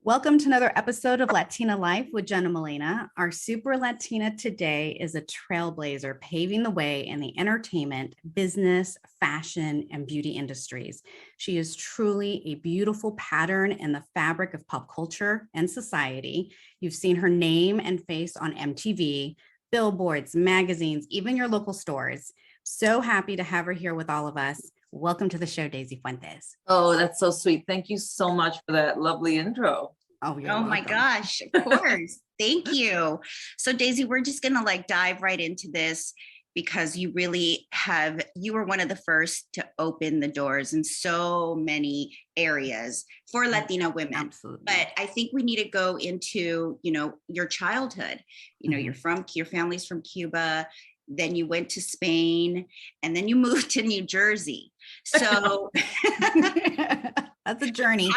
Welcome to another episode of Latina Life with Jenna Molina. Our super Latina today is a trailblazer paving the way in the entertainment, business, fashion, and beauty industries. She is truly a beautiful pattern in the fabric of pop culture and society. You've seen her name and face on MTV, billboards, magazines, even your local stores. So happy to have her here with all of us. Welcome to the show, Daisy Fuentes. Oh, that's so sweet. Thank you so much for that lovely intro. Oh, my gosh, of course. Thank you. So Daisy, we're just going to dive right into this because you were one of the first to open the doors in so many areas for Latina women. Absolutely. But I think we need to go into, your childhood. Your family's from Cuba, then you went to Spain, and then you moved to New Jersey. So that's a journey.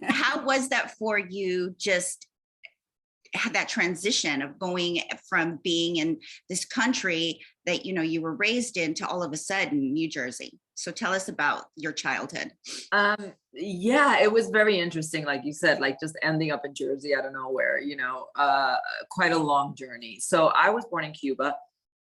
How was that for you? Just that transition of going from being in this country that, you were raised in to all of a sudden New Jersey. So tell us about your childhood. It was very interesting. Like you said, just ending up in Jersey out of nowhere, quite a long journey. So I was born in Cuba.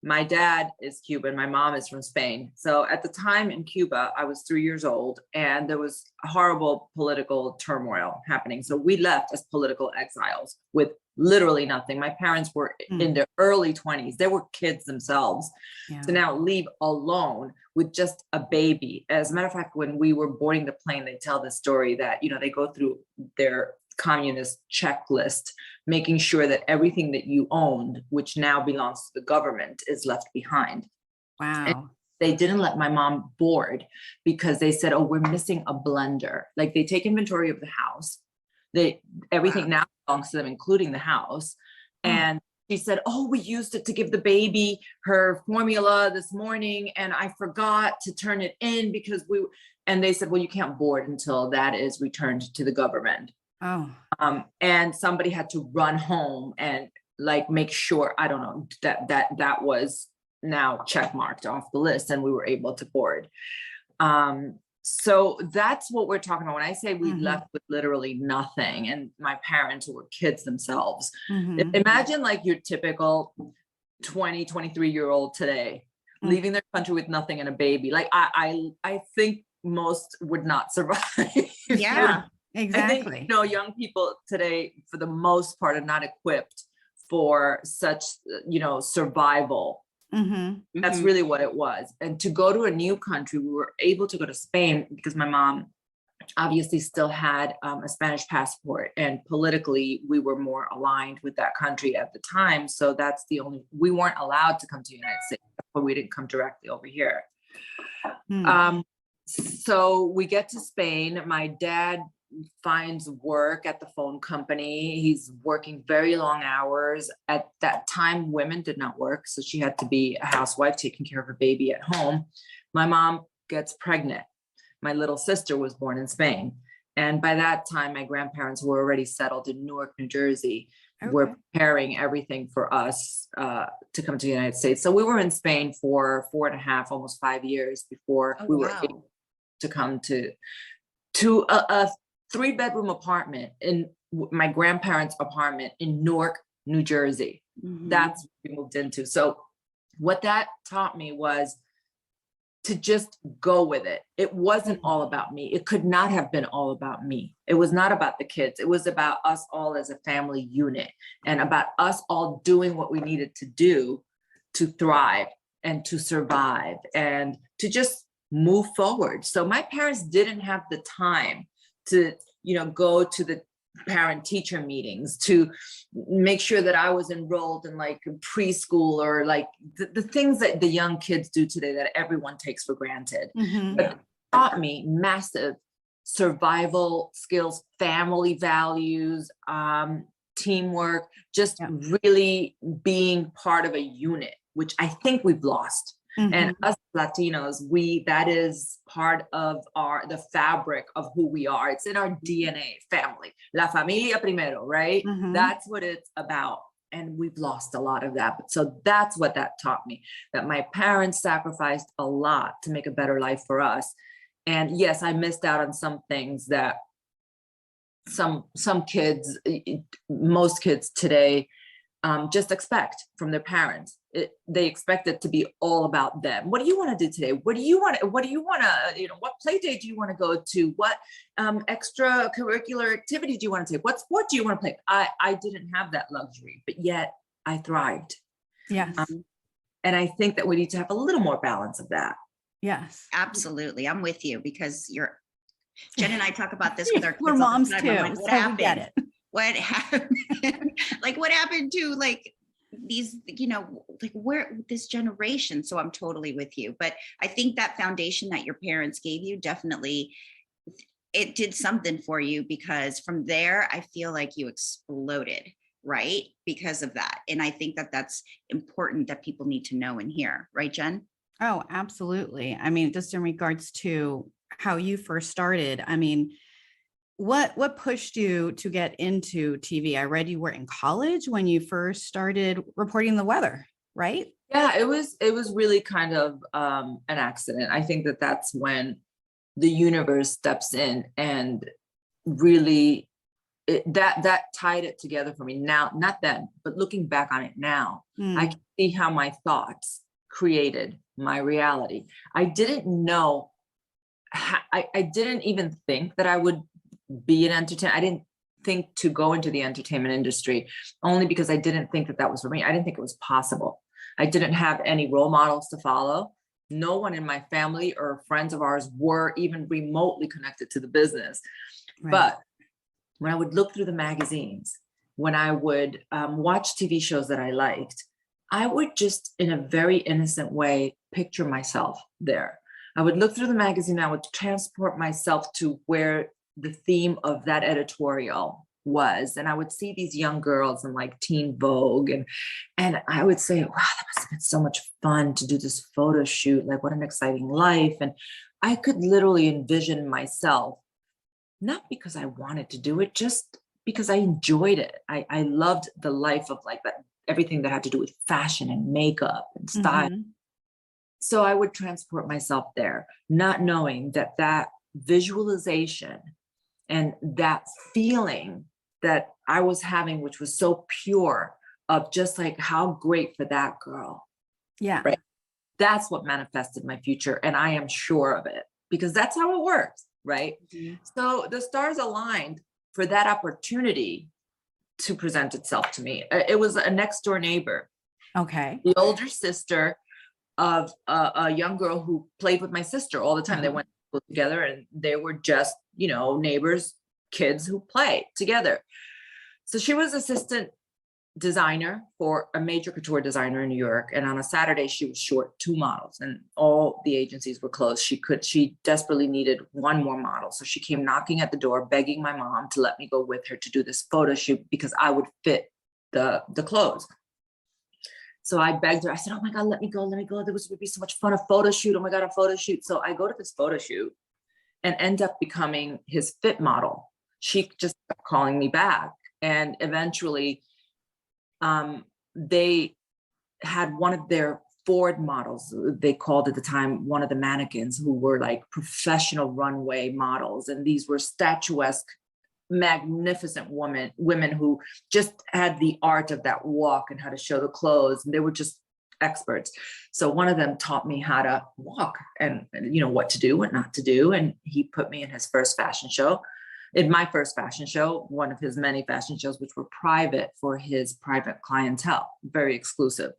My dad is Cuban. My mom is from Spain. So at the time in Cuba, I was 3 years old and there was horrible political turmoil happening. So we left as political exiles with literally nothing. My parents were in their early 20s. They were kids themselves. Yeah. To now leave alone with just a baby. As a matter of fact, when we were boarding the plane, they tell the story that, they go through their communist checklist, making sure that everything that you owned, which now belongs to the government, is left behind. Wow. And they didn't let my mom board because they said, oh, we're missing a blender. They take inventory of the house. Everything now belongs to them, including the house. And she said, oh, we used it to give the baby her formula this morning, and I forgot to turn it in because and they said, well, you can't board until that is returned to the government. Oh. And somebody had to run home and make sure, I don't know, that was now check marked off the list and we were able to board. So that's what we're talking about. When I say we left with literally nothing and my parents who were kids themselves, imagine your typical 23-year-old today, leaving their country with nothing and a baby. I think most would not survive. Yeah. Exactly. I think, young people today, for the most part, are not equipped for such, survival. That's really what it was. And to go to a new country, we were able to go to Spain because my mom obviously still had a Spanish passport, and politically we were more aligned with that country at the time. So we weren't allowed to come to the United States, but we didn't come directly over here. So we get to Spain. My dad finds work at the phone company. He's working very long hours. At that time, women did not work. So she had to be a housewife taking care of her baby at home. My mom gets pregnant. My little sister was born in Spain. And by that time, my grandparents were already settled in Newark, New Jersey. Okay. We're preparing everything for us to come to the United States. So we were in Spain for 4.5, almost 5 years before we were able to come to a 3-bedroom apartment in my grandparents' apartment in Newark, New Jersey. That's what we moved into. So what that taught me was to just go with it. It wasn't all about me. It could not have been all about me. It was not about the kids. It was about us all as a family unit and about us all doing what we needed to do to thrive and to survive and to just move forward. So my parents didn't have the time to, go to the parent teacher meetings, to make sure that I was enrolled in preschool or the things that the young kids do today that everyone takes for granted. But it taught me massive survival skills, family values, teamwork, just really being part of a unit, which I think we've lost. And us Latinos, that is part of the fabric of who we are. It's in our DNA, family, la familia primero, right? That's what it's about. And we've lost a lot of that. So that's what that taught me, that my parents sacrificed a lot to make a better life for us. And yes, I missed out on some things that some kids, most kids today, just expect from their parents. They expect it to be all about them. What do you want to do today? What do you want to, what play date do you want to go to? What extracurricular activity do you want to take? What sport do you want to play? I didn't have that luxury, but yet I thrived. Yes. And I think that we need to have a little more balance of that. Yes. Absolutely. I'm with you because Jen and I talk about this with our kids. We're all the moms time. too. I'm like, what So we get happened? it. What happened? Like, what happened to like these, like where this generation? So I'm totally with you. But I think that foundation that your parents gave you, definitely, it did something for you, because from there, I feel like you exploded, right? Because of that. And I think that that's important that people need to know and hear. Right, Jen? Oh, absolutely. I mean, just in regards to how you first started, I mean, what pushed you to get into TV? I read you were in college when you first started reporting the weather, right? Yeah, it was really kind of an accident. I think that that's when the universe steps in and really that tied it together for me. Now, not then, but looking back on it now, I can see how my thoughts created my reality. I didn't know, I didn't even think that I would be an entertainer. I didn't think to go into the entertainment industry, only because I didn't think that was for me. I didn't think it was possible. I didn't have any role models to follow. No one in my family or friends of ours were even remotely connected to the business. Right. But when I would look through the magazines, when I would watch TV shows that I liked, I would just, in a very innocent way, picture myself there. I would look through the magazine, I would transport myself to where the theme of that editorial was. And I would see these young girls in like Teen Vogue. And I would say, wow, that must have been so much fun to do this photo shoot. Like, what an exciting life. And I could literally envision myself, not because I wanted to do it, just because I enjoyed it. I loved the life of like that, everything that had to do with fashion and makeup and style. Mm-hmm. So I would transport myself there, not knowing that visualization and that feeling that I was having, which was so pure, of just like, how great for that girl. Yeah. Right. That's what manifested my future. And I am sure of it, because that's how it works. Right. Mm-hmm. So the stars aligned for that opportunity to present itself to me. It was a next door neighbor. Okay. The older sister of a young girl who played with my sister all the time. They went to school together, and they were just, neighbors, kids who play together. So she was assistant designer for a major couture designer in New York. And on a Saturday, she was short 2 models, and all the agencies were closed. She desperately needed 1 more model. So she came knocking at the door, begging my mom to let me go with her to do this photo shoot because I would fit the clothes. So I begged her. I said, oh my God, let me go. This would be so much fun, a photo shoot. Oh my God, a photo shoot. So I go to this photo shoot and end up becoming his fit model. She just kept calling me back. And eventually they had one of their Ford models, they called at the time, one of the mannequins, who were like professional runway models. And these were statuesque, magnificent women who just had the art of that walk and how to show the clothes. And they were just experts. So one of them taught me how to walk and what to do, what not to do. And he put me in his first fashion show. In my first fashion show, one of his many fashion shows, which were private for his private clientele, very exclusive.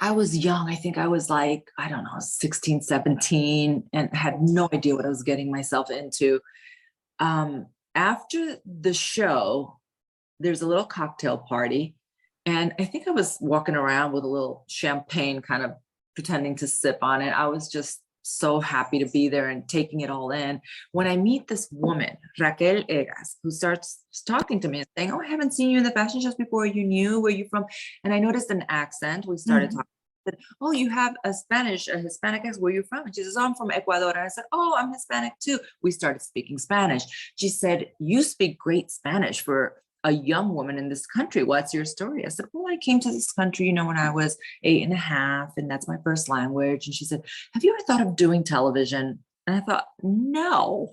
I was young. I think I was like, 16, 17, and had no idea what I was getting myself into. After the show, there's a little cocktail party. And I think I was walking around with a little champagne, kind of pretending to sip on it. I was just so happy to be there and taking it all in. When I meet this woman, Raquel Egas, who starts talking to me and saying, oh, I haven't seen you in the fashion shows before. Are you new? Where are you from? And I noticed an accent. We started talking. Said, oh, you have a Hispanic accent. Where are you from? And she says, oh, I'm from Ecuador. And I said, oh, I'm Hispanic too. We started speaking Spanish. She said, you speak great Spanish for a young woman in this country. What's your story? I said, well, I came to this country, when I was 8.5, and that's my first language. And she said, have you ever thought of doing television? And I thought, no.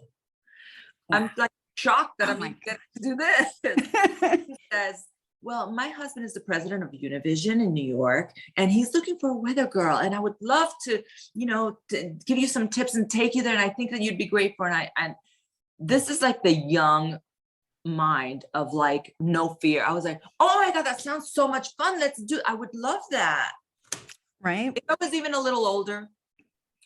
I'm like shocked that Oh I'm my even getting to do this. He says, well, my husband is the president of Univision in New York, and he's looking for a weather girl. And I would love to, to give you some tips and take you there. And I think that you'd be great for it. And this is like the young mind of like no fear. I was like, oh my God, that sounds so much fun. I would love that. Right. If I was even a little older,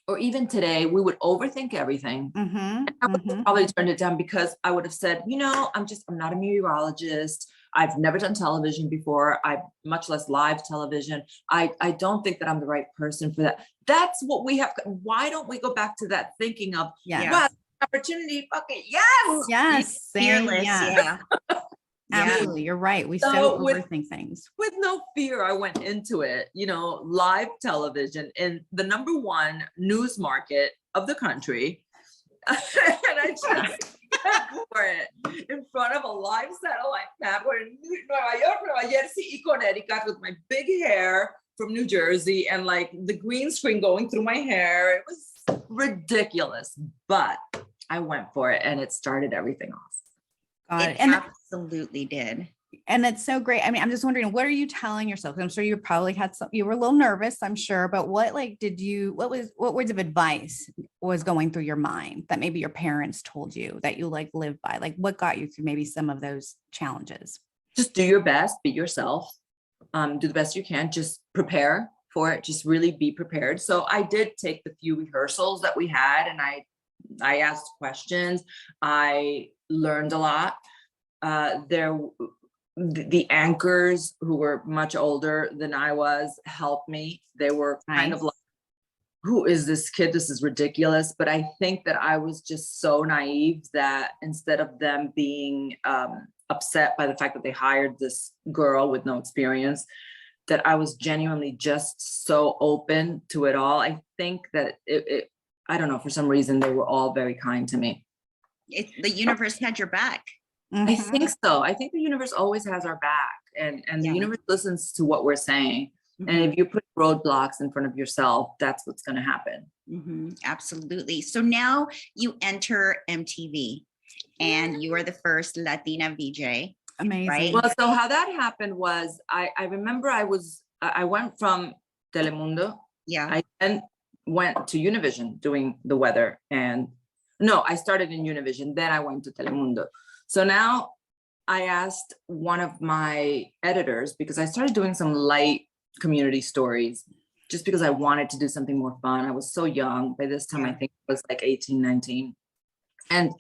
or even today, we would overthink everything. And I would have probably turned it down because I would have said, I'm not a meteorologist. I've never done television before. Much less live television. I don't think that I'm the right person for that. That's what we have. Why don't we go back to that thinking of, wow, opportunity, fuck it, yes. Yes. Fearless, yeah. Absolutely. You're right. We So overthink things. With no fear, I went into it, live television in the number one news market of the country. And I just went for it in front of a live satellite map. We're in Nueva York, Nueva Jersey, y Connecticut with my big hair from New Jersey and like the green screen going through my hair. It was ridiculous, but I went for it and it started everything off. It absolutely did. And it's so great. I mean, I'm just wondering, what are you telling yourself? I'm sure you probably you were a little nervous, I'm sure, but what words of advice was going through your mind that maybe your parents told you that you like live by? Like what got you through maybe some of those challenges? Just do your best, be yourself, do the best you can, just prepare for it. Just really be prepared. So I did take the few rehearsals that we had and I asked questions. I learned a lot. The anchors who were much older than I was helped me. They were kind of like, who is this kid? This is ridiculous. But I think that I was just so naive that instead of them being upset by the fact that they hired this girl with no experience, that I was genuinely just so open to it all. I think that I don't know, for some reason, they were all very kind to me. The universe had your back. I think so. I think the universe always has our back and the universe listens to what we're saying. And if you put roadblocks in front of yourself, that's what's going to happen. Absolutely. So now you enter MTV and you are the first Latina VJ. Amazing. Right? Well, so how that happened was I remember I went from Telemundo. Yeah. I then went to Univision doing the weather I started in Univision, then I went to Telemundo. So now I asked one of my editors, because I started doing some light community stories just because I wanted to do something more fun. I was so young. By this time, I think it was like 18, 19. And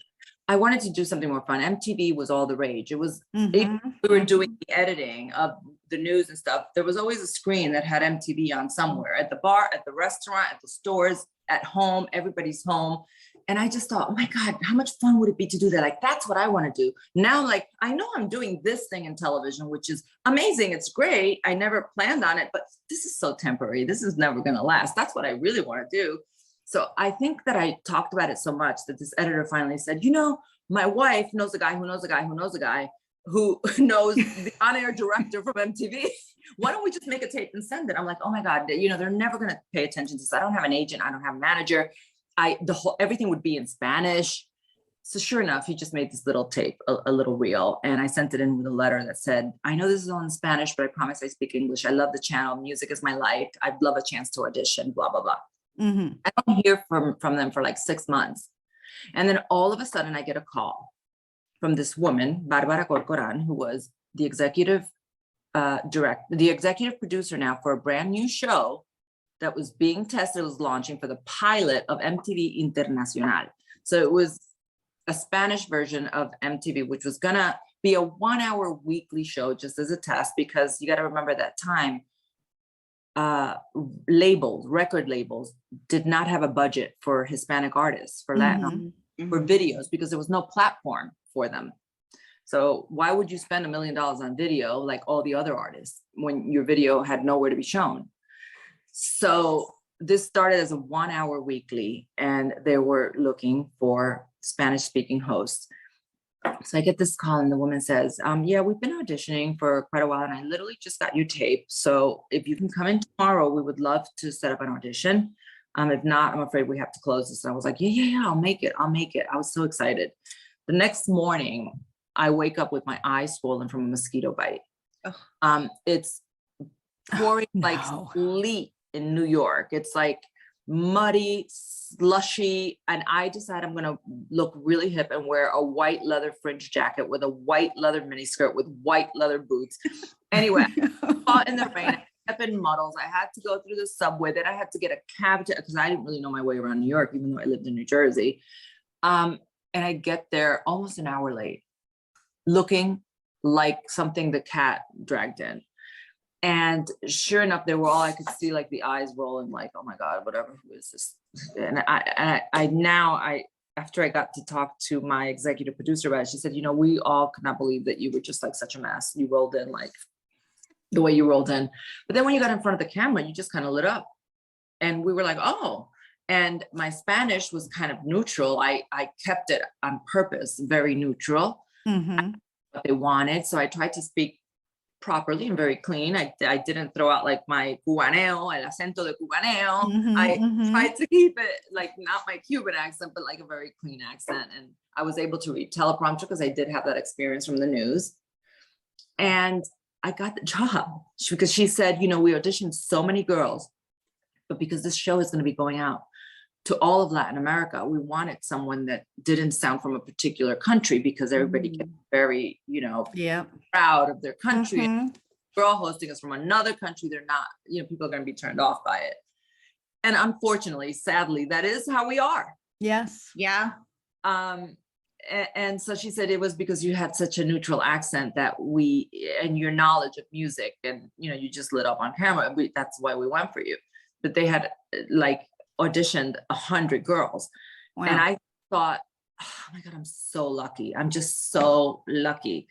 I wanted to do something more fun. MTV was all the rage. It was, we were doing the editing of the news and stuff. There was always a screen that had MTV on somewhere, at the bar, at the restaurant, at the stores, at home, everybody's home. And I just thought, oh my God, how much fun would it be to do that? Like, that's what I want to do. Now, like, I know I'm doing this thing in television, which is amazing. It's great. I never planned on it, but this is so temporary. This is never going to last. That's what I really want to do. So I think that I talked about it so much that this editor finally said, my wife knows a guy who knows a guy who knows a guy who knows the on-air director from MTV. Why don't we just make a tape and send it? I'm like, oh my God, they're never going to pay attention to this. I don't have an agent. I don't have a manager. Everything would be in Spanish. So sure enough, he just made this little tape, a little reel. And I sent it in with a letter that said, I know this is all in Spanish, but I promise I speak English. I love the channel. Music is my life. I'd love a chance to audition, blah, blah, blah. I don't hear from them for like 6 months. And then all of a sudden I get a call from this woman, Barbara Corcoran, who was the executive producer now for a brand new show that was being tested, was launching for the pilot of MTV Internacional. So it was a Spanish version of MTV, which was gonna be a 1-hour weekly show just as a test, because you got to remember that time, record labels did not have a budget for Hispanic artists, for Latin, for videos, because there was no platform for them. So why would you spend $1 million on video like all the other artists when your video had nowhere to be shown? So this started as a 1-hour weekly, and they were looking for Spanish speaking hosts. So I get this call and the woman says, yeah, we've been auditioning for quite a while and I literally just got your tape. So if you can come in tomorrow, we would love to set up an audition. If not, I'm afraid we have to close this. And I was like, yeah, I'll make it. I was so excited. The next morning, I wake up with my eyes swollen from a mosquito bite. It's pouring like sleet in New York. It's like muddy, slushy. And I decide I'm going to look really hip and wear a white leather fringe jacket with a white leather miniskirt with white leather boots. Anyway, caught in the rain, I up in muddles. I had to go through the subway. Then I had to get a cab because I didn't really know my way around New York, even though I lived in New Jersey. And I get there almost an hour late, looking like something the cat dragged in. And sure enough, they were all, I could see like the eyes rolling, like, oh my God, whatever, who is this? And I after I got to talk to my executive producer about it, she said, you know, we all could not believe that you were just like such a mess. You rolled in like the way you rolled in. But then when you got in front of the camera, you just kind of lit up. And we were like, oh. And my Spanish was kind of neutral. I kept it on purpose, very neutral. What they wanted. So I tried to speak properly and very clean. I didn't throw out like my cubaneo, el acento de cubaneo. I tried to keep it like not my Cuban accent, but like a very clean accent. And I was able to read teleprompter because I did have that experience from the news. And I got the job because she said, you know, we auditioned so many girls, but because this show is going to be going out to all of Latin America, we wanted someone that didn't sound from a particular country because everybody gets very, you know, proud of their country. We're all hosting us from another country. They're not, you know, people are going to be turned off by it. And unfortunately, sadly, that is how we are. Yes. Yeah. And so she said it was because you had such a neutral accent that and your knowledge of music and, you know, you just lit up on camera. That's why we went for you. But they had like auditioned 100 girls. Wow. And I thought, oh my God, I'm so lucky. I'm just so lucky.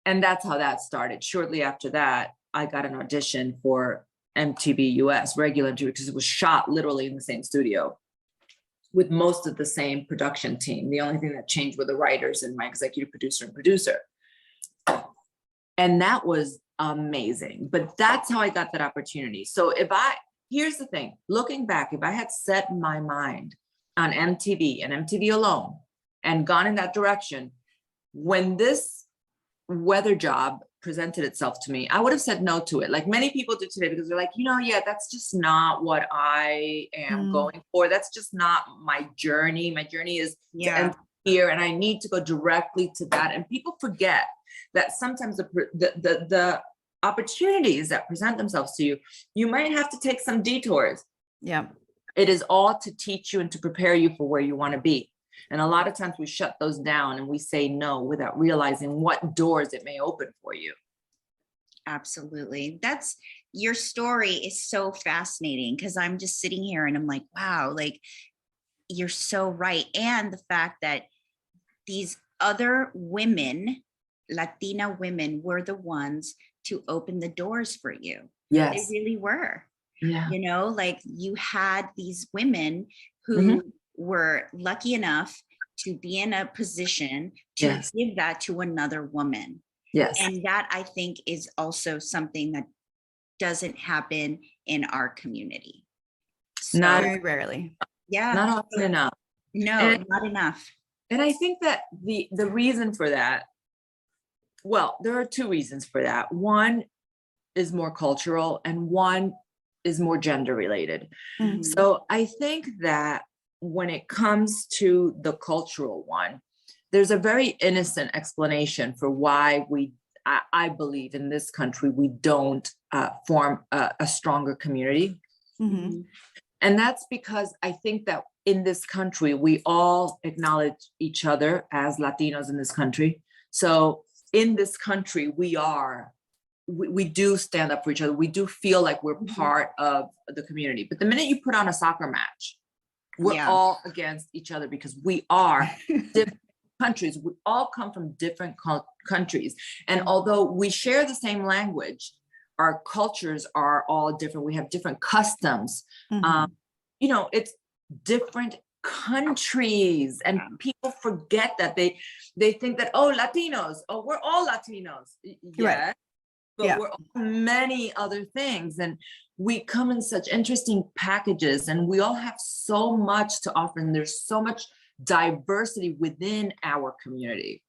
And that's how that started. Shortly after that, I got an audition for MTV US, regular MTV, because it was shot literally in the same studio with most of the same production team. The only thing that changed were the writers and my executive producer. And that was amazing. But that's how I got that opportunity. So here's the thing, looking back, if I had set my mind on MTV and MTV alone and gone in that direction, when this weather job presented itself to me, I would have said no to it. Like many people do today, because they're like, you know, yeah, that's just not what I am going for. That's just not my journey. My journey is to end here, and I need to go directly to that. And people forget that sometimes the opportunities that present themselves to you, you might have to take some detours. Yeah. It is all to teach you and to prepare you for where you want to be. And a lot of times we shut those down and we say no without realizing what doors it may open for you. Absolutely. Your story is so fascinating because I'm just sitting here and I'm like, wow, like you're so right. And the fact that these other women, Latina women, were the ones to open the doors for you. Yes. They really were. Yeah. You know, like you had these women who were lucky enough to be in a position to give that to another woman. Yes. And that I think is also something that doesn't happen in our community. So, not very rarely. Yeah. Not often enough. No, not enough. And I think that the reason for that, well, there are two reasons for that. One is more cultural and one is more gender related. Mm-hmm. So I think that when it comes to the cultural one, there's a very innocent explanation for why I believe in this country, we don't form a stronger community. Mm-hmm. And that's because I think that in this country, we all acknowledge each other as Latinos in this country. So in this country, we do stand up for each other. We do feel like we're part of the community. But the minute you put on a soccer match, we're all against each other because we are different countries. We all come from different countries. And although we share the same language, our cultures are all different. We have different customs. You know, it's different countries, and people forget that. They think that, oh, Latinos, oh, we're all Latinos. Yeah. Right. But we're all many other things. And we come in such interesting packages, and we all have so much to offer. And there's so much diversity within our community.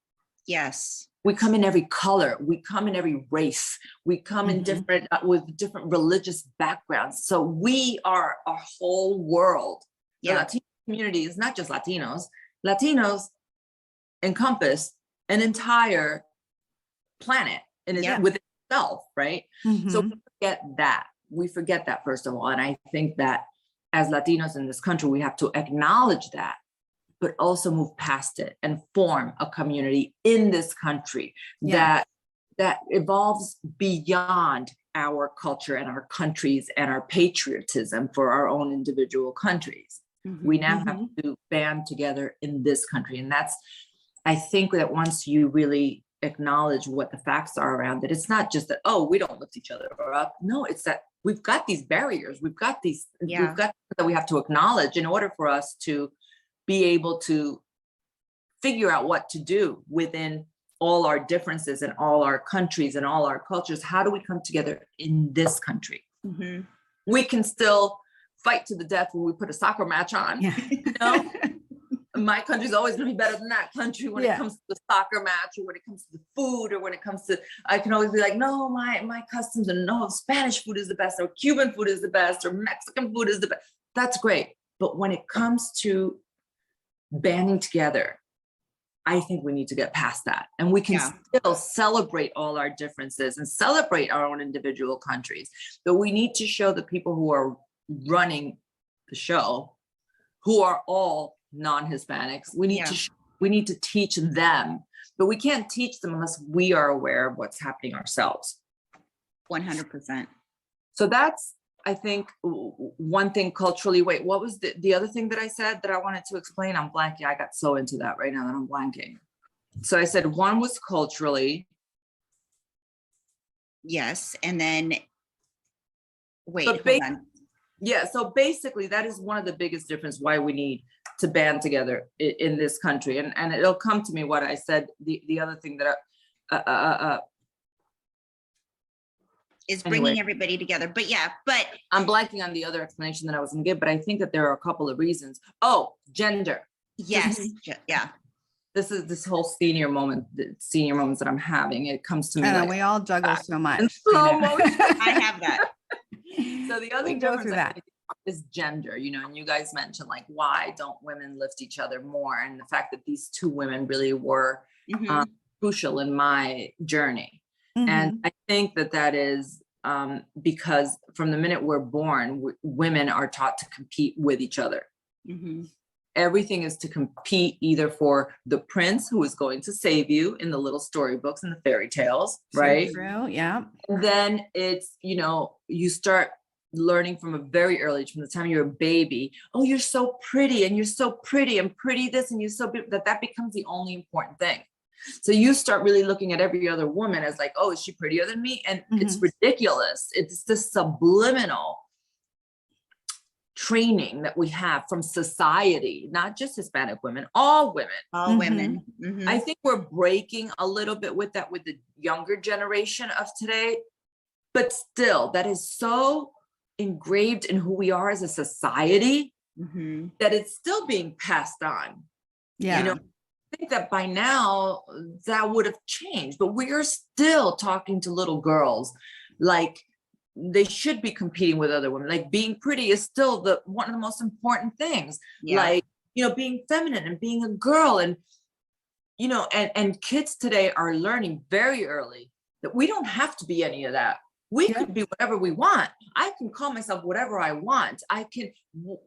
Yes. We come in every color, we come in every race, we come in different, with different religious backgrounds. So we are a whole world. The Latino community is not just Latinos. Latinos encompass an entire planet within itself, right? So we forget that first of all. And I think that as Latinos in this country, we have to acknowledge that, but also move past it and form a community in this country that evolves beyond our culture and our countries and our patriotism for our own individual countries. We now have to band together in this country. And that's, I think that once you really acknowledge what the facts are around it, it's not just that, oh, we don't lift each other up. No, it's that we've got these barriers. We've got these, we've got that we have to acknowledge in order for us to be able to figure out what to do within all our differences and all our countries and all our cultures. How do we come together in this country? We can still fight to the death when we put a soccer match on. You know? My country's always going to be better than that country when it comes to the soccer match, or when it comes to the food, or when it comes to, I can always be like, no, my customs, and no, Spanish food is the best, or Cuban food is the best, or Mexican food is the best. That's great. But when it comes to banding together, I think we need to get past that. And we can still celebrate all our differences and celebrate our own individual countries. But we need to show the people who are running the show, who are all non-Hispanics, we need to teach them, but we can't teach them unless we are aware of what's happening ourselves. 100%. So that's, I think, one thing culturally. Wait, what was the other thing that I said that I wanted to explain? I'm blanking. I got so into that right now that I'm blanking. So I said one was culturally. Yes. And then, wait, So hold on. Yeah, so basically that is one of the biggest difference why we need to band together in this country. And it'll come to me what I said, the other thing that is bringing everybody together. But I'm blanking on the other explanation that I was gonna give, but I think that there are a couple of reasons. Oh, gender. Yes, yeah. This is this whole senior moment, the senior moments that I'm having. It comes to me like, we all juggle so much. in slow motion. I have that. So the other difference is gender, you know, and you guys mentioned like, why don't women lift each other more? And the fact that these two women really were crucial in my journey. And I think that is because from the minute we're born, women are taught to compete with each other. Everything is to compete either for the prince who is going to save you in the little storybooks and the fairy tales, right? True, yeah. And then it's, you know, you start learning from a very early age, from the time you're a baby. Oh, you're so pretty, and you're so pretty, and pretty this, and you're so that becomes the only important thing. So you start really looking at every other woman as like, oh, is she prettier than me? And it's ridiculous. It's this subliminal training that we have from society, not just Hispanic women, all women. All women. I think we're breaking a little bit with that with the younger generation of today, but still that is so engraved in who we are as a society that it's still being passed on. You know, I think that by now that would have changed, but we are still talking to little girls like they should be competing with other women. Like being pretty is still one of the most important things. Like, you know, being feminine and being a girl, and, you know, and kids today are learning very early that we don't have to be any of that. We could be whatever we want. I can call myself whatever I want. I can,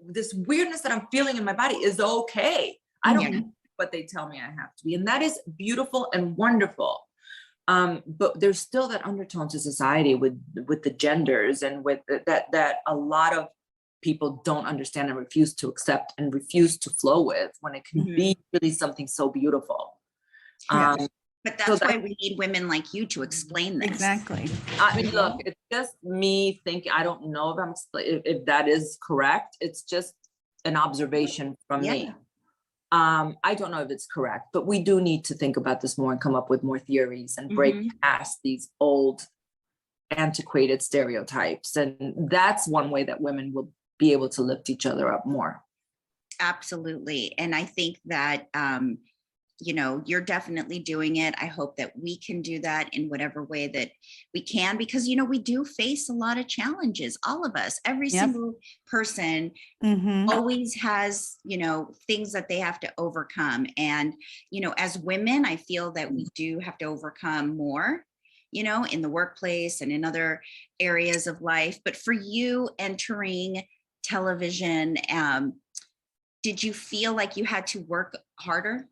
this weirdness that I'm feeling in my body is okay. I don't know what they tell me I have to be. And that is beautiful and wonderful. But there's still that undertone to society with the genders and with that a lot of people don't understand and refuse to accept and refuse to flow with, when it can be really something so beautiful. But that's why we need women like you to explain this. Exactly. I mean, look, it's just me thinking, I don't know if that is correct. It's just an observation from me. I don't know if it's correct, but we do need to think about this more and come up with more theories and break past these old antiquated stereotypes. And that's one way that women will be able to lift each other up more. Absolutely. And I think that, you know, you're definitely doing it. I hope that we can do that in whatever way that we can, because, you know, we do face a lot of challenges, all of us, every single person always has, you know, things that they have to overcome. And, you know, as women, I feel that we do have to overcome more, you know, in the workplace and in other areas of life. But for you entering television, did you feel like you had to work harder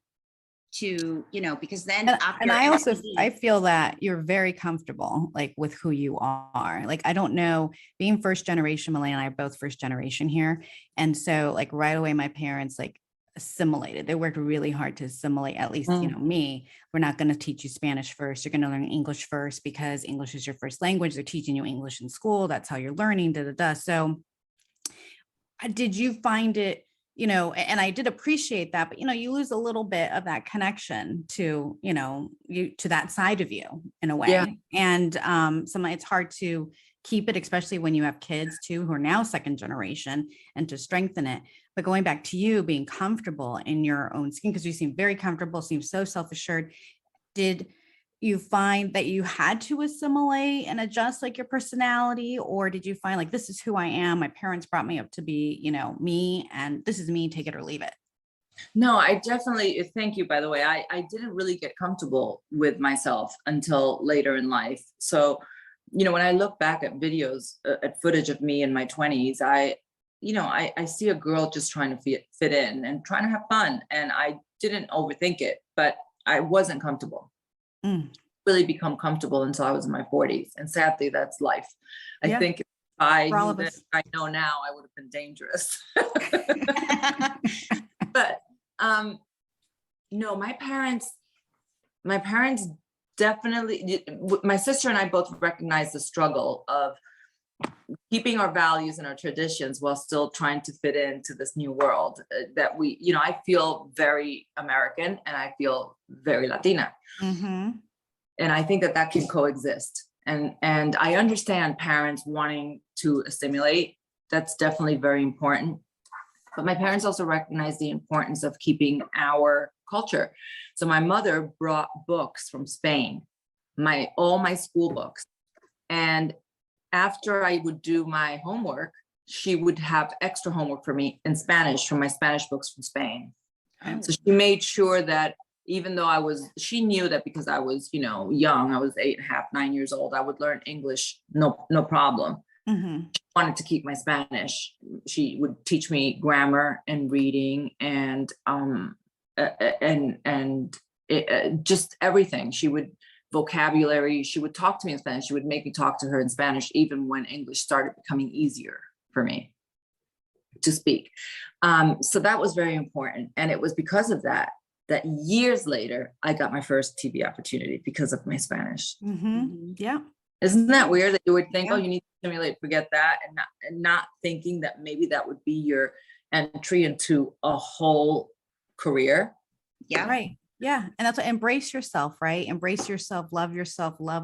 to, you know, because then after and I also, MTV I feel that you're very comfortable like with who you are. Like, I don't know, being first generation, Malay and I are both first generation here. And so like right away, my parents like assimilated. They worked really hard to assimilate, at least, you know, me. We're not going to teach you Spanish first. You're going to learn English first because English is your first language. They're teaching you English in school. That's how you're learning, da, da, da. So did you find it, you know, and I did appreciate that, but, you know, you lose a little bit of that connection to, you know, you, to that side of you in a way. Yeah. And it's hard to keep it, especially when you have kids too, who are now second generation, and to strengthen it. But going back to you being comfortable in your own skin, because you seem very comfortable, seem so self-assured. Did you find that you had to assimilate and adjust like your personality, or did you find like, this is who I am, my parents brought me up to be, you know, me, and this is me, take it or leave it? No, I definitely, thank you, by the way. I didn't really get comfortable with myself until later in life. So, you know, when I look back at videos, at footage of me in my 20s, I see a girl just trying to fit in and trying to have fun. And I didn't overthink it, but I wasn't comfortable. Really become comfortable until I was in my 40s. And sadly, that's life. I think if I knew that I know now, I would have been dangerous. But no, my parents definitely, my sister and I both recognize the struggle of keeping our values and our traditions while still trying to fit into this new world that we, you know, I feel very American and I feel very Latina. And I think that that can coexist. And I understand parents wanting to assimilate. That's definitely very important. But my parents also recognize the importance of keeping our culture. So my mother brought books from Spain, all my school books. And after I would do my homework, she would have extra homework for me in Spanish from my Spanish books from Spain. So she made sure that even though she knew that because I was, you know, young, I was 8.5, 9 years old, I would learn English, no problem. She wanted to keep my Spanish. She would teach me grammar and reading and just everything. She would vocabulary. She would talk to me in Spanish. She would make me talk to her in Spanish, even when English started becoming easier for me to speak. So that was very important. And it was because of that years later, I got my first TV opportunity because of my Spanish. Yeah. Isn't that weird that you would think, oh, you need to simulate, forget that, and not thinking that maybe that would be your entry into a whole career? Yeah. Right. Yeah. And that's what, embrace yourself, right? Embrace yourself, love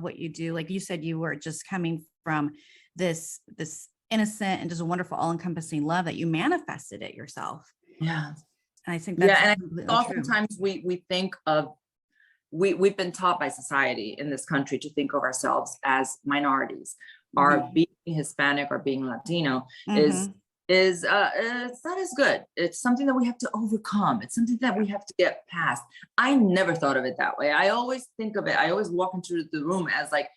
what you do. Like you said, you were just coming from this innocent and just a wonderful, all-encompassing love that you manifested it yourself. Yeah. And I think that's and oftentimes we think of, we've been taught by society in this country to think of ourselves as minorities. Our being Hispanic or being Latino is it's not as good. It's something that we have to overcome. It's something that we have to get past. I never thought of it that way. I always think of it, I always walk into the room as like,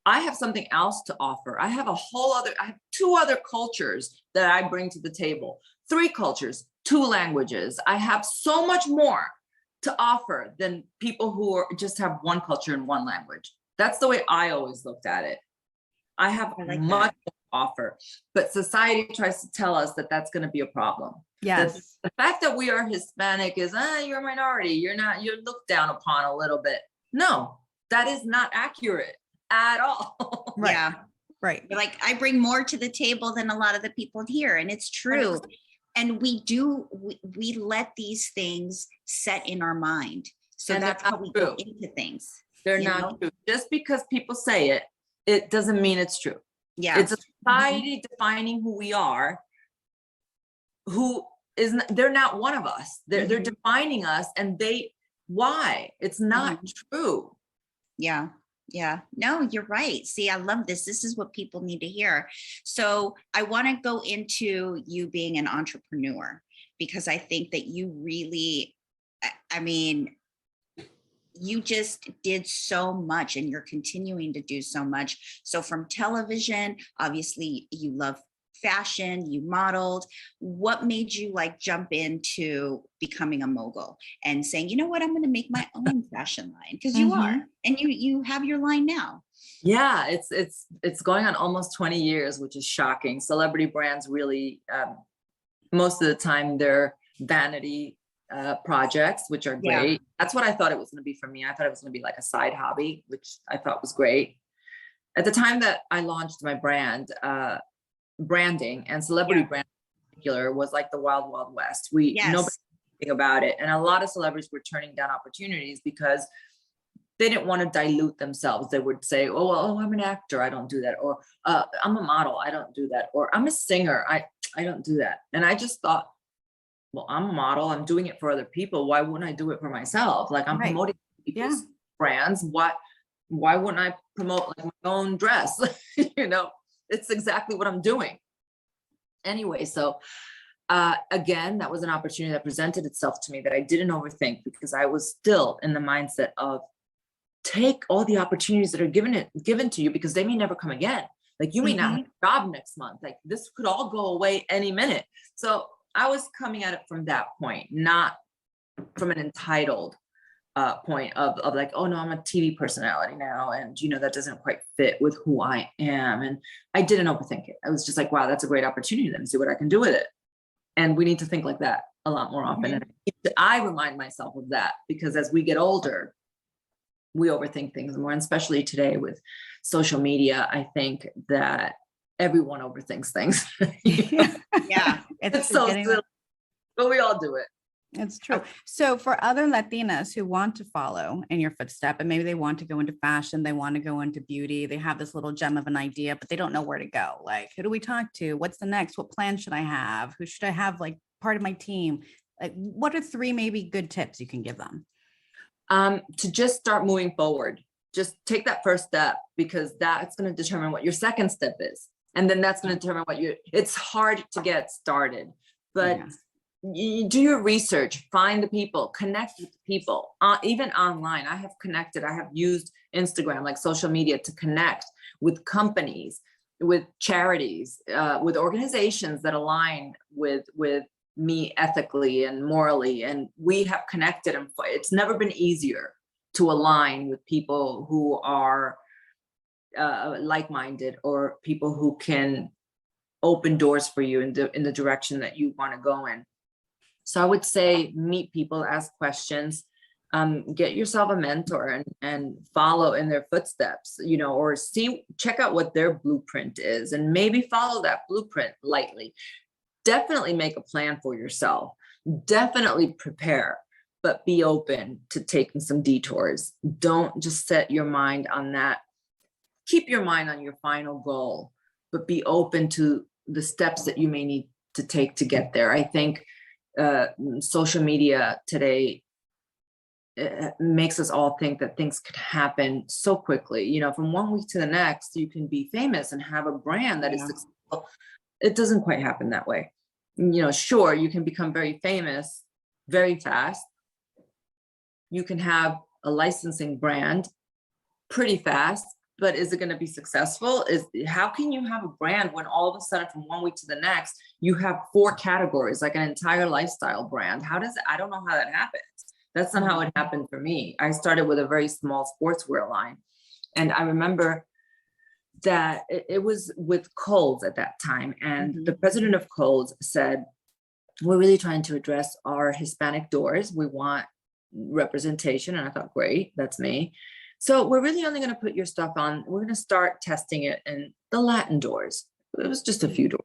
I have something else to offer. I have I have 2 other cultures that I bring to the table, 3 cultures, 2 languages. I have so much more to offer than people who just have 1 culture and 1 language. That's the way I always looked at it. I have much to offer, but society tries to tell us that that's going to be a problem. Yes. The fact that we are Hispanic is, you're a minority. You're looked down upon a little bit. No, that is not accurate at all. Right. Yeah. Right. Like, I bring more to the table than a lot of the people here. And it's true. And we let these things set in our mind. So And that's how we go into things. They're not true. Just because people say it, it doesn't mean it's true. Yeah. It's a society defining who we are, who they're not one of us. They're Mhm. defining us, and why? It's not true. Yeah. Yeah. No, you're right. See, I love this. This is what people need to hear. So I want to go into you being an entrepreneur, because I think that you really, I mean, you just did so much and you're continuing to do so much. So from television, obviously you love fashion, you modeled. What made you like jump into becoming a mogul and saying, you know what, I'm going to make my own fashion line? Because you are, and you have your line now. Yeah, it's going on almost 20 years, which is shocking. Celebrity brands really, most of the time they're vanity projects, which are great. That's what I thought it was going to be for me. I thought it was going to be like a side hobby, which I thought was great. At the time that I launched my brand, branding and celebrity brand in particular was like the wild, wild west. Nobody knew anything about it. And a lot of celebrities were turning down opportunities because they didn't want to dilute themselves. They would say, oh, I'm an actor, I don't do that. Or I'm a model, I don't do that. Or I'm a singer, I don't do that. And I just thought, well, I'm a model, I'm doing it for other people. Why wouldn't I do it for myself? Like, I'm promoting people's brands. Why wouldn't I promote like my own dress? You know, it's exactly what I'm doing. Anyway, so again, that was an opportunity that presented itself to me that I didn't overthink, because I was still in the mindset of take all the opportunities that are given to you, because they may never come again. Like, you may not have a job next month. Like, this could all go away any minute. So I was coming at it from that point, not from an entitled point of like, oh no, I'm a TV personality now, and you know, that doesn't quite fit with who I am. And I didn't overthink it. I was just like, wow, that's a great opportunity. Let me see what I can do with it. And we need to think like that a lot more often. And I remind myself of that, because as we get older, we overthink things more, and especially today with social media, I think that everyone overthinks things. Yeah. It's so silly, but we all do it. It's true. So for other Latinas who want to follow in your footstep, and maybe they want to go into fashion, they want to go into beauty, they have this little gem of an idea, but they don't know where to go. Like, who do we talk to? What's the next? What plan should I have? Who should I have like part of my team? Like, what are 3 maybe good tips you can give them? To just start moving forward. Just take that first step, because that's going to determine what your second step is. And then that's going to determine it's hard to get started, but you do your research, find the people, connect with people, even online. I have used Instagram, like social media, to connect with companies, with charities, with organizations that align with me ethically and morally. And we have connected, and it's never been easier to align with people who are like-minded, or people who can open doors for you in the direction that you want to go in. So I would say meet people, ask questions, get yourself a mentor and follow in their footsteps, you know, or check out what their blueprint is, and maybe follow that blueprint lightly. Definitely make a plan for yourself. Definitely prepare, but be open to taking some detours. Don't just set your mind on that. Keep your mind on your final goal, but be open to the steps that you may need to take to get there. I think social media today makes us all think that things could happen so quickly. You know, from one week to the next, you can be famous and have a brand that is successful. It doesn't quite happen that way. You know, sure, you can become very famous very fast. You can have a licensing brand pretty fast, but is it going to be successful? How can you have a brand when all of a sudden from one week to the next, you have 4 categories, like an entire lifestyle brand? I don't know how that happens. That's not how it happened for me. I started with a very small sportswear line. And I remember that it was with Kohl's at that time. And the president of Kohl's said, we're really trying to address our Hispanic doors. We want representation. And I thought, great, that's me. So we're really only going to put your stuff on. We're going to start testing it in the Latin doors. It was just a few doors.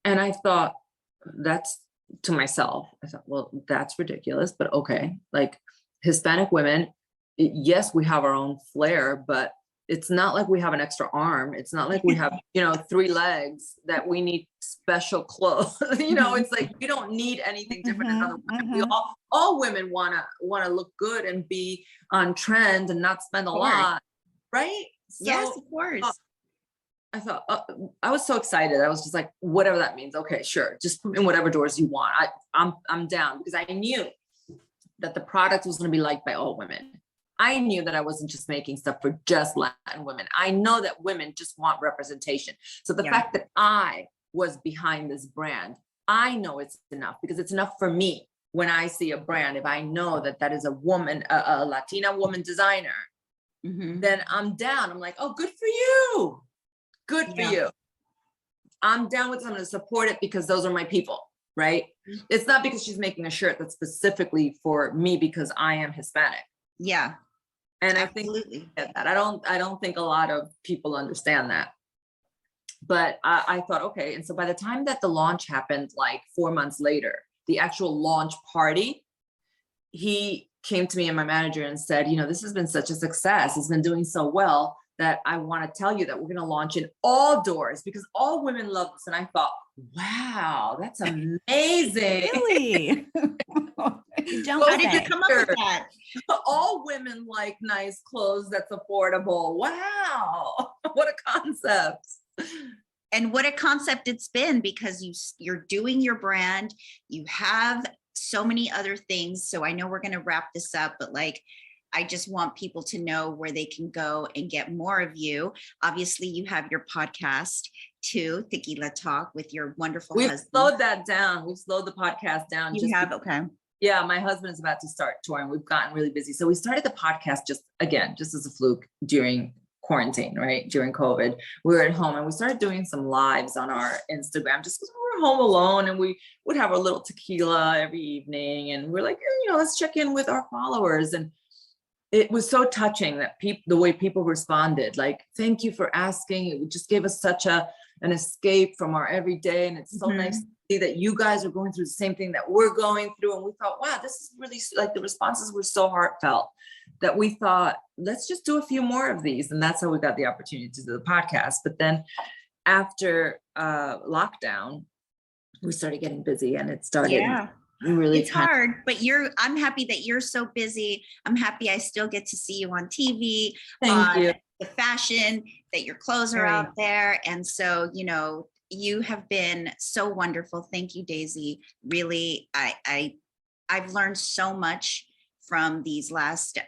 And I thought, that's to myself. I thought, well, that's ridiculous, but okay. Like, Hispanic women, yes, we have our own flair, but It's not like we have an extra arm. It's not like we have, 3 legs that we need special clothes. It's like we don't need anything different than other women. We all women wanna look good and be on trend and not spend a lot, right? Yes, So of course. I thought I was so excited. I was just like, whatever that means. Okay, sure. Just put in whatever doors you want. I'm down, because I knew that the product was going to be liked by all women. I knew that I wasn't just making stuff for just Latin women. I know that women just want representation. So the fact that I was behind this brand, I know it's enough, because it's enough for me when I see a brand. If I know that that is a woman, a Latina woman designer, then I'm down. I'm like, oh, good for you. Good for you. I'm down with it. I'm going to support it because those are my people, right? It's not because she's making a shirt that's specifically for me because I am Hispanic. Yeah. And Absolutely. I think that I don't think a lot of people understand that. But I thought, okay. And so by the time that the launch happened, like 4 months later, the actual launch party, he came to me and my manager and said, this has been such a success. It's been doing so well that I want to tell you that we're going to launch in all doors because all women love this. And I thought, wow, that's amazing. Really? How did you come up with that? All women like nice clothes that's affordable. Wow. What a concept. And what a concept it's been, because you're doing your brand. You have so many other things. So I know we're going to wrap this up, but I just want people to know where they can go and get more of you. Obviously, you have your podcast too, Tequila Talk, with your wonderful husband. We've slowed that down. We've slowed the podcast down. Okay. Yeah, my husband is about to start touring. We've gotten really busy. So we started the podcast just as a fluke during quarantine, right? During COVID. We were at home and we started doing some lives on our Instagram just because we were home alone, and we would have our little tequila every evening. And we're like, let's check in with our followers. And it was so touching that the way people responded, like, thank you for asking. It just gave us such an escape from our everyday. And it's so nice to see that you guys are going through the same thing that we're going through. And we thought, wow, this is really, like, the responses were so heartfelt that we thought, let's just do a few more of these. And that's how we got the opportunity to do the podcast. But then after lockdown, we started getting busy, and it started really, it's hard, but I'm happy that you're so busy. I'm happy I still get to see you on TV. Thank you. The fashion, that your clothes are out there. And so, you have been so wonderful. Thank you, Daisy. Really, I've learned so much from these last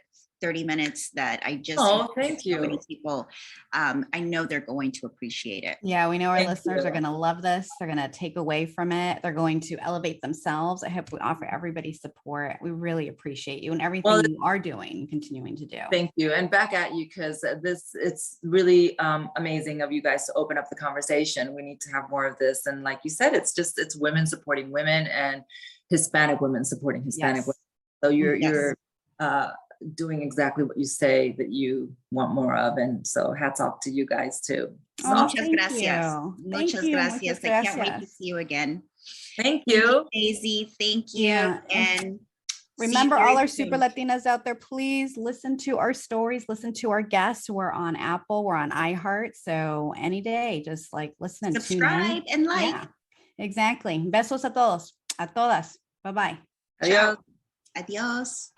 30 minutes that I just, thank you. So many people, I know they're going to appreciate it. Yeah, we know our listeners are going to love this. They're going to take away from it. They're going to elevate themselves. I hope we offer everybody support. We really appreciate you and everything you are doing, continuing to do. Thank you. And back at you, because it's really amazing of you guys to open up the conversation. We need to have more of this. And like you said, it's women supporting women and Hispanic women supporting Hispanic women. So you're doing exactly what you say that you want more of. And so hats off to you guys too. So, muchas gracias. Muchas gracias. I can't wait to see you again. Thank you. Daisy. Thank you. Yeah. And remember, all our super Latinas out there, please listen to our stories, listen to our guests. We're on Apple, we're on iHeart. So any day, just listen and subscribe and like. Yeah, exactly. Besos a todos, a todas. Bye-bye. Adios. Adios.